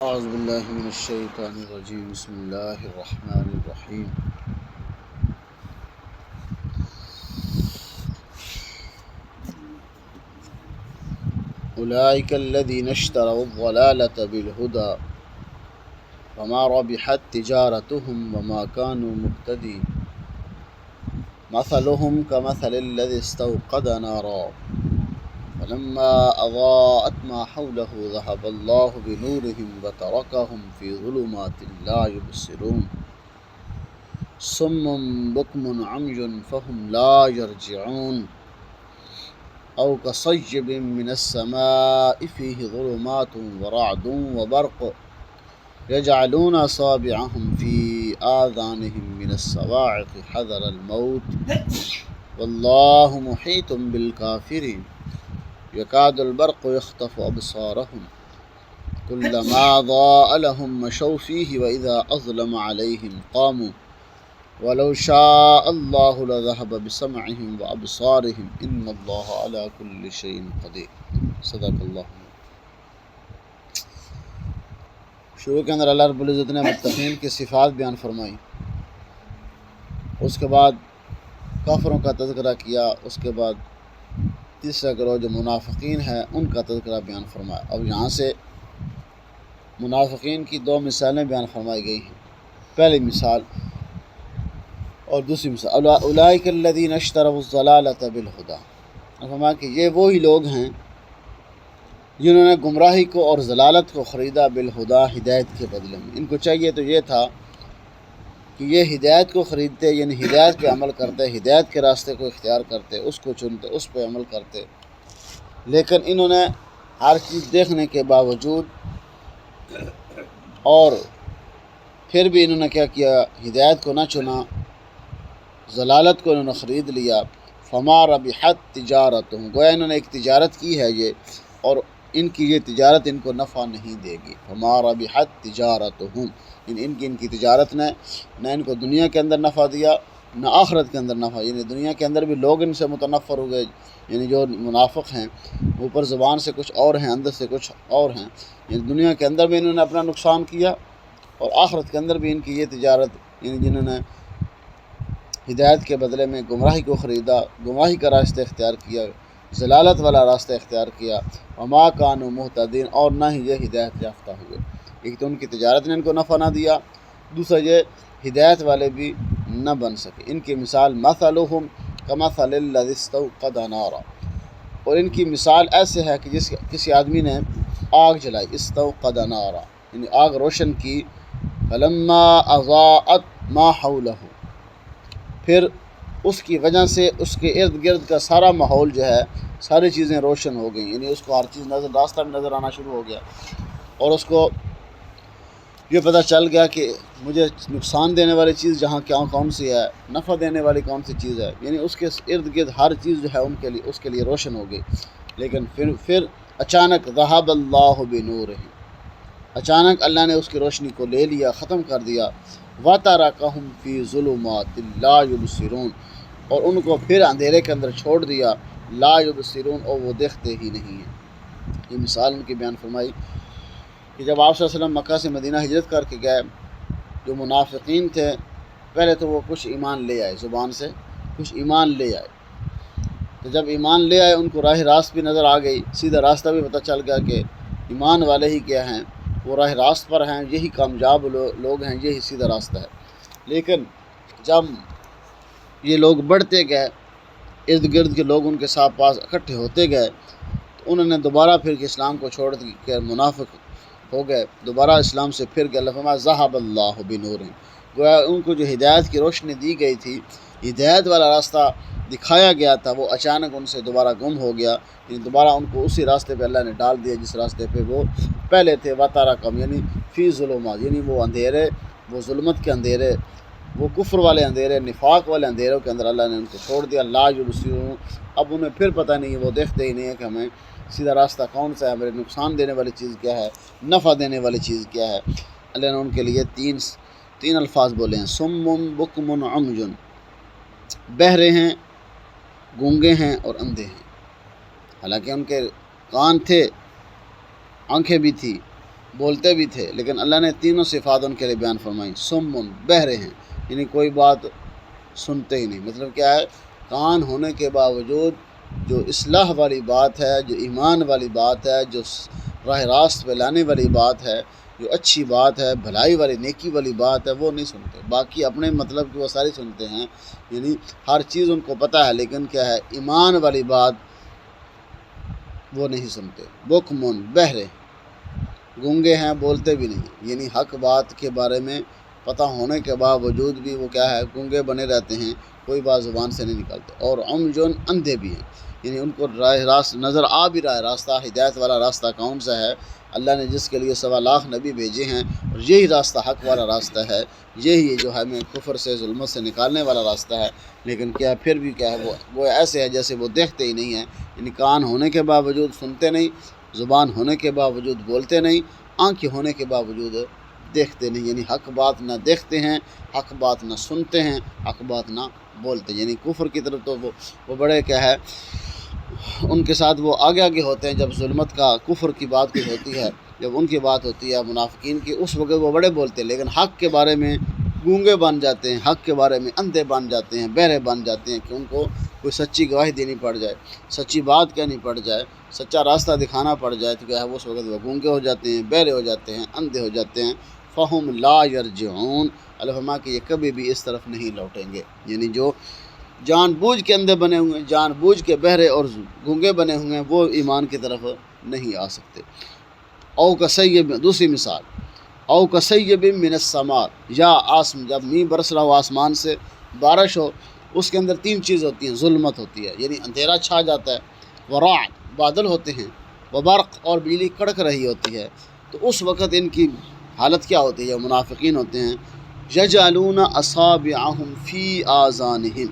اعوذ باللہ من الشیطان الرجیم بسم اللہ الرحمن الرحیم اولئک الذین اشتروا الضلالة بالهدى فما ربحت تجارتهم وما كانوا مهتدین مثلهم كمثل الذي استوقد نارا فلما أضاءت ما حوله ذهب الله بنورهم وتركهم في ظلمات لا يبصرون صم بكم عمي فهم لا يرجعون أو كصيب من السماء فيه ظلمات ورعد وبرق يجعلون أصابعهم في آذانهم من الصواعق حذر الموت والله محيط بالكافرين يكاد البرق يخطف أبصارهم كلما ضاء لهم مشوا فيه وإذا أظلم عليهم قاموا ولو شاء الله لذهب بسمعهم وأبصارهم إن الله على كل شيء قدير صدق اللہ۔ شروع کے اندر اللہ رب العزت نے متقین کی صفات بیان فرمائی، اس کے بعد کافروں کا تذکرہ کیا، اس کے بعد تیسرا گروہ جو منافقین ہیں ان کا تذکرہ بیان فرمایا۔ اب یہاں سے منافقین کی دو مثالیں بیان فرمائی گئی ہیں، پہلی مثال اور دوسری مثال اولئک الذین اشتروا الضلالة بالهدى، فرمایا کہ یہ وہی لوگ ہیں جنہوں نے گمراہی کو اور ضلالت کو خریدا بالہدا، ہدایت کے بدلے میں۔ ان کو چاہیے تو یہ تھا کہ یہ ہدایت کو خریدتے، یعنی ہدایت پہ عمل کرتے، ہدایت کے راستے کو اختیار کرتے، اس کو چنتے، اس پہ عمل کرتے، لیکن انہوں نے ہر چیز دیکھنے کے باوجود اور پھر بھی انہوں نے کیا کیا، ہدایت کو نہ چنا، ضلالت کو انہوں نے خرید لیا۔ فما ربحت تجارتہم، گویا انہوں نے ایک تجارت کی ہے یہ، اور ان کی یہ تجارت ان کو نفع نہیں دے گی۔ فما ربحت تجارتہم، ان کی تجارت نے نہ ان کو دنیا کے اندر نفع دیا نہ آخرت کے اندر نفع، یعنی دنیا کے اندر بھی لوگ ان سے متنفر ہو گئے، یعنی جو منافق ہیں اوپر زبان سے کچھ اور ہیں اندر سے کچھ اور ہیں، یعنی دنیا کے اندر بھی انہوں نے اپنا نقصان کیا اور آخرت کے اندر بھی ان کی یہ تجارت، یعنی جنہوں نے ہدایت کے بدلے میں گمراہی کو خریدا، گمراہی کا راستہ اختیار کیا، ضلالت والا راستہ اختیار کیا، وما کانوا مہتدین، اور نہ ہی یہ ہدایت یافتہ ہوئے۔ ایک تو ان کی تجارت نے ان کو نفع نہ دیا، دوسرا یہ ہدایت والے بھی نہ بن سکے۔ ان کی مثال مثلہم کمثل الذی استوقد نارا، اور ان کی مثال ایسے ہے کہ جس کسی آدمی نے آگ جلائی، استوقد نارا یعنی آگ روشن کی، فلما اضاءت ما حولہ، پھر اس کی وجہ سے اس کے ارد گرد کا سارا ماحول جو ہے، ساری چیزیں روشن ہو گئیں، یعنی اس کو ہر چیز راستہ بھی نظر آنا شروع ہو گیا، اور اس کو یہ پتہ چل گیا کہ مجھے نقصان دینے والی چیز جہاں کون سی ہے، نفع دینے والی کون سی چیز ہے، یعنی اس کے ارد گرد ہر چیز جو ہے اس کے لیے روشن ہو گئی۔ لیکن پھر اچانک ذہب اللہ بنورہم، اچانک اللہ نے اس کی روشنی کو لے لیا، ختم کر دیا، وَتَرَكَهُمْ فِي ظُلُمَاتٍ لَا يُبْصِرُونَ، اور ان کو پھر اندھیرے کے اندر چھوڑ دیا، لا يبصرون، اور وہ دیکھتے ہی نہیں ہیں۔ یہ مثال ان کی بیان فرمائی کہ جب آپ صلی اللہ علیہ وسلم مکہ سے مدینہ ہجرت کر کے گئے، جو منافقین تھے پہلے تو وہ کچھ ایمان لے آئے، زبان سے کچھ ایمان لے آئے، تو جب ایمان لے آئے ان کو راہ راست بھی نظر آ گئی، سیدھا راستہ بھی پتہ چل گیا کہ ایمان والے ہی کیا ہیں، وہ راہ راست پر ہیں، یہی کامیاب لوگ ہیں، یہی سیدھا راستہ ہے۔ لیکن جب یہ لوگ بڑھتے گئے، ارد گرد کے لوگ ان کے ساتھ پاس اکٹھے ہوتے گئے، تو انہوں نے دوبارہ پھر کہ اسلام کو چھوڑ کر منافق ہو گئے، دوبارہ اسلام سے پھر گئے۔ اللہ فرمایا ذہب اللہ بنورہم، گویا ان کو جو ہدایت کی روشنی دی گئی تھی، ہدایت والا راستہ دکھایا گیا تھا، وہ اچانک ان سے دوبارہ گم ہو گیا، یعنی دوبارہ ان کو اسی راستے پہ اللہ نے ڈال دیا جس راستے پہ وہ پہلے تھے۔ وَتَرَكَهُمْ یعنی فی ظلمات، یعنی وہ اندھیرے، وہ ظلمت کے اندھیرے، وہ کفر والے اندھیرے، نفاق والے اندھیروں کے اندر اللہ نے ان کو چھوڑ دیا۔ لا یبصرون، اب انہیں پھر پتہ نہیں، وہ دیکھتے ہی نہیں ہے کہ ہمیں سیدھا راستہ کون سا ہے، ہمارے نقصان دینے والی چیز کیا ہے، نفع دینے والی چیز کیا ہے۔ اللہ نے ان کے لیے تین الفاظ بولے ہیں، صم بکم عمي، بہرے ہیں، گونگے ہیں اور اندھے ہیں، حالانکہ ان کے کان تھے، آنکھیں بھی تھی، بولتے بھی تھے، لیکن اللہ نے تینوں صفات ان کے لیے بیان فرمائی۔ سمن، بہرے ہیں، یعنی کوئی بات سنتے ہی نہیں، مطلب کیا ہے، کان ہونے کے باوجود جو اصلاح والی بات ہے، جو ایمان والی بات ہے، جو راہ راست پہ لانے والی بات ہے، جو اچھی بات ہے، بھلائی والی نیکی والی بات ہے، وہ نہیں سنتے۔ باقی اپنے مطلب کی وہ ساری سنتے ہیں، یعنی ہر چیز ان کو پتہ ہے، لیکن کیا ہے، ایمان والی بات وہ نہیں سنتے۔ بکمن، بہرے، گونگے ہیں، بولتے بھی نہیں، یعنی حق بات کے بارے میں پتہ ہونے کے باوجود بھی وہ کیا ہے، گونگے بنے رہتے ہیں، کوئی بات زبان سے نہیں نکالتے۔ اور عمجن، اندھے بھی ہیں، یعنی ان کو راہ راست نظر آ بھی رہا ہے، راستہ ہدایت والا راستہ کون سا ہے، اللہ نے جس کے لیے 1.25 نبی بھیجے ہیں، اور یہی راستہ حق والا راستہ ہے، یہی جو ہے ہمیں کفر سے، ظلمت سے نکالنے والا راستہ ہے، لیکن کیا پھر بھی کیا ہے، وہ ایسے ہے جیسے وہ دیکھتے ہی نہیں ہیں، یعنی کان ہونے کے باوجود سنتے نہیں، زبان ہونے کے باوجود بولتے نہیں، آنکھیں ہونے کے باوجود دیکھتے نہیں، یعنی حق بات نہ دیکھتے ہیں، حق بات نہ سنتے ہیں، حق بات نہ بولتے، یعنی کفر کی طرف تو وہ بڑے کیا ہے، ان کے ساتھ وہ آگے آگے ہوتے ہیں۔ جب ظلمت کا، کفر کی بات کوئی ہوتی ہے، جب ان کی بات ہوتی ہے منافقین کی، اس وقت وہ بڑے بولتے ہیں، لیکن حق کے بارے میں گونگے بن جاتے ہیں، حق کے بارے میں اندھے بن جاتے ہیں، بہرے بن جاتے ہیں، کہ ان کو کوئی سچی گواہی دینی پڑ جائے، سچی بات کہنی پڑ جائے، سچا راستہ دکھانا پڑ جائے، تو کیا ہے، اس وقت وہ گونگے ہو جاتے ہیں، بہرے ہو جاتے ہیں، اندھے ہو جاتے ہیں۔ فہم لا یرجعون، اللہ فرمایا کہ یہ کبھی بھی اس طرف نہیں لوٹیں گے، یعنی جو جان بوجھ کے اندھے بنے ہوئے ہیں، جان بوجھ کے بہرے اور گونگے بنے ہوئے ہیں، وہ ایمان کی طرف نہیں آ سکتے۔ او کسیب، دوسری مثال، او کسیب من السماء، یا جب مینہ برس رہا ہو آسمان سے، بارش ہو، اس کے اندر 3 چیز ہوتی ہیں، ظلمت ہوتی ہے، یعنی اندھیرا چھا جاتا ہے، ورعد، بادل ہوتے ہیں، وبرق، اور بجلی کڑک رہی ہوتی ہے، تو اس وقت ان کی حالت کیا ہوتی ہے، منافقین ہوتے ہیں، یجعلون اصابعہم فی آذانہم،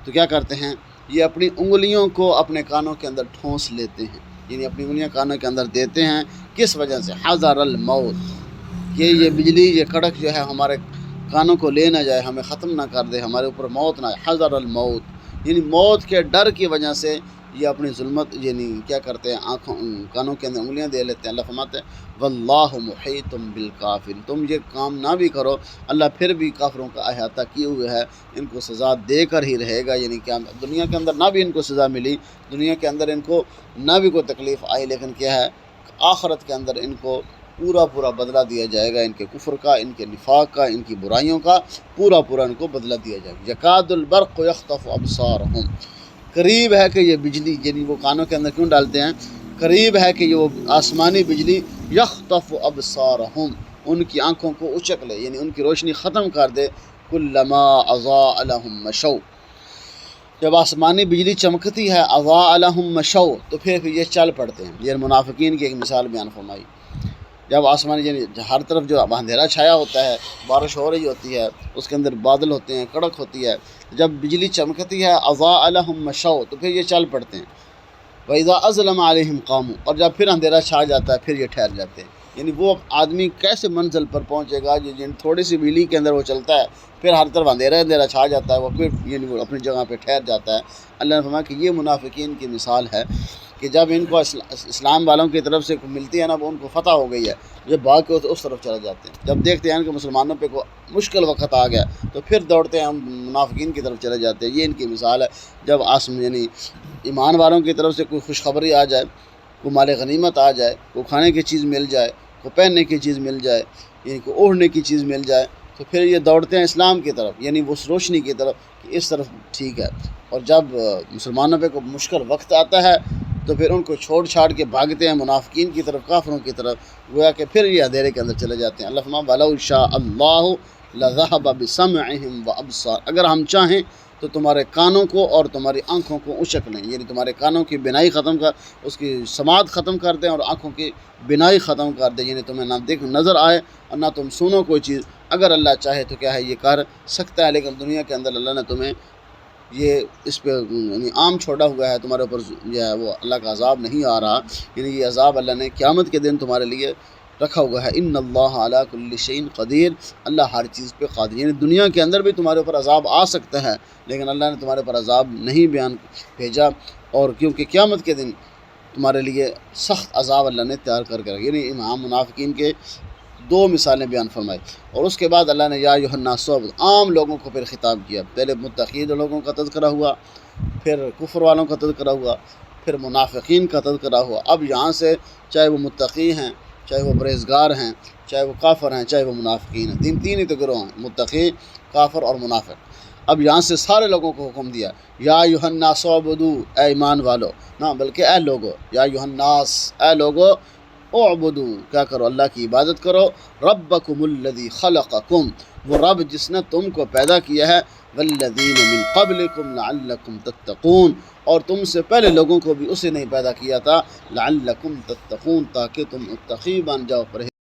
تو کیا کرتے ہیں، یہ اپنی انگلیوں کو اپنے کانوں کے اندر ٹھونس لیتے ہیں، یعنی اپنی انگلیاں کانوں کے اندر دیتے ہیں، کس وجہ سے، حذر الموت، کہ یہ بجلی، یہ کڑک جو ہے ہمارے کانوں کو لے نہ جائے، ہمیں ختم نہ کر دے، ہمارے اوپر موت نہ آئے، حذر الموت، یعنی موت کے ڈر کی وجہ سے یہ اپنی ظلمت، یعنی کیا کرتے ہیں، کانوں کے اندر انگلیاں دے لیتے ہیں۔ اللہ فرماتے ہیں واللہ محیط بالکافر، تم یہ کام نہ بھی کرو، اللہ پھر بھی کافروں کا احاطہ کیے ہوئے ہے، ان کو سزا دے کر ہی رہے گا، یعنی کیا دنیا کے اندر نہ بھی ان کو سزا ملی، دنیا کے اندر ان کو نہ بھی کوئی تکلیف آئی، لیکن کیا ہے، آخرت کے اندر ان کو پورا بدلہ دیا جائے گا، ان کے کفر کا، ان کے نفاق کا، ان کی برائیوں کا پورا ان کو بدلہ دیا جائے گا۔ یکاد البرق یخطف ابصارہم، قریب ہے کہ یہ بجلی، یعنی وہ کانوں کے اندر کیوں ڈالتے ہیں، قریب ہے کہ یہ وہ آسمانی بجلی، یخطف ابصارہم، ان کی آنکھوں کو اچک لے، یعنی ان کی روشنی ختم کر دے، کلما اضاء لہم مشوا، جب آسمانی بجلی چمکتی ہے، اضاء لہم مشوا، تو پھر یہ چل پڑتے ہیں۔ یہ منافقین کی ایک مثال بیان فرمائی، جب آسمانی، یعنی ہر طرف جو اندھیرا چھایا ہوتا ہے، بارش ہو رہی ہوتی ہے، اس کے اندر بادل ہوتے ہیں، کڑک ہوتی ہے، جب بجلی چمکتی ہے، اضاء لہم مشوا، تو پھر یہ چل پڑتے ہیں، وَإِذَا أَظْلَمَ عَلَيْهِمْ قَامُوا، اور جب پھر اندھیرا چھا جاتا ہے، پھر یہ ٹھہر جاتے ہیں، یعنی وہ آدمی کیسے منزل پر پہنچے گا جن تھوڑی سی بجلی کے اندر وہ چلتا ہے، پھر ہر طرف اندھیرا چھا جاتا ہے، وہ پھر یعنی وہ اپنی جگہ پہ ٹھہر جاتا ہے۔ اللہ نے فرمایا کہ یہ منافقین کی مثال ہے، کہ جب ان کو اسلام والوں کی طرف سے ملتی ہے نا، وہ ان کو فتح ہو گئی ہے، جب بھاگ کے اس طرف چلے جاتے ہیں، جب دیکھتے ہیں کہ مسلمانوں پہ کوئی مشکل وقت آ گیا، تو پھر دوڑتے ہیں، ہم منافقین کی طرف چلے جاتے ہیں۔ یہ ان کی مثال ہے، جب یعنی ایمان والوں کی طرف سے کوئی خوشخبری آ جائے، کوئی مال غنیمت آ جائے، کوئی کھانے کی چیز مل جائے، کوئی پہننے کی چیز مل جائے، یعنی کوئی اوڑھنے کی چیز مل جائے، تو پھر یہ دوڑتے ہیں اسلام کی طرف، یعنی اس روشنی کی طرف، کہ اس طرف ٹھیک ہے۔ اور جب مسلمانوں پہ کوئی مشکل وقت آتا ہے، تو پھر ان کو چھاڑ کے بھاگتے ہیں منافقین کی طرف، کافروں کی طرف، گویا کہ پھر یہ اندھیرے کے اندر چلے جاتے ہیں۔ اللہ فرمایا وَلَوْ شَاءَ اللَّهُ لَذَهَبَ بِسَمْعِهِمْ وَأَبْصَارِهِمْ، اگر ہم چاہیں تو تمہارے کانوں کو اور تمہاری آنکھوں کو اچک لیں، یعنی تمہارے کانوں کی بینائی ختم کر، اس کی سماعت ختم کر دیں، اور آنکھوں کی بینائی ختم کر دیں، یعنی تمہیں نہ نظر آئے اور نہ تم سنو کوئی چیز۔ اگر اللہ چاہے تو کیا ہے، یہ کر سکتا ہے، لیکن دنیا کے اندر اللہ نے تمہیں یہ اس پہ یعنی عام چھوڑا ہوا ہے، تمہارے اوپر جو ہے وہ اللہ کا عذاب نہیں آ رہا، یعنی یہ عذاب اللہ نے قیامت کے دن تمہارے لیے رکھا ہوا ہے۔ ان اللہ علی کل شیء قدیر، اللہ ہر چیز پہ قادر، یعنی دنیا کے اندر بھی تمہارے اوپر عذاب آ سکتا ہے، لیکن اللہ نے تمہارے اوپر عذاب نہیں بھیجا، اور کیونکہ قیامت کے دن تمہارے لیے سخت عذاب اللہ نے تیار کر کے رکھا. یعنی امام منافقین کے دو مثالیں بیان فرمائی. اور اس کے بعد اللہ نے یا ایھا الناس عام لوگوں کو پھر خطاب کیا. پہلے متقین لوگوں کا تذکرہ ہوا، پھر کفر والوں کا تذکرہ ہوا، پھر منافقین کا تذکرہ ہوا. اب یہاں سے چاہے وہ متقی ہیں، چاہے وہ پرہیزگار ہیں، چاہے وہ کافر ہیں، چاہے وہ منافقین ہیں، تین ہی تو گروہ ہیں، متقی، کافر اور منافق. اب یہاں سے سارے لوگوں کو حکم دیا یا ایھا الناس اعبدوا، اے ایمان والو، نہ بلکہ اے لوگو، یا ایھا الناس، اے لوگو، اعبدوا، کیا کرو؟ اللہ کی عبادت کرو، ربکم الذی خلقکم، وہ رب جس نے تم کو پیدا کیا ہے، والذین من قبلکم لعلکم تتقون، اور تم سے پہلے لوگوں کو بھی اسی نے پیدا کیا تھا، لعلکم تتقون، تاکہ تم متقی بن جاؤ،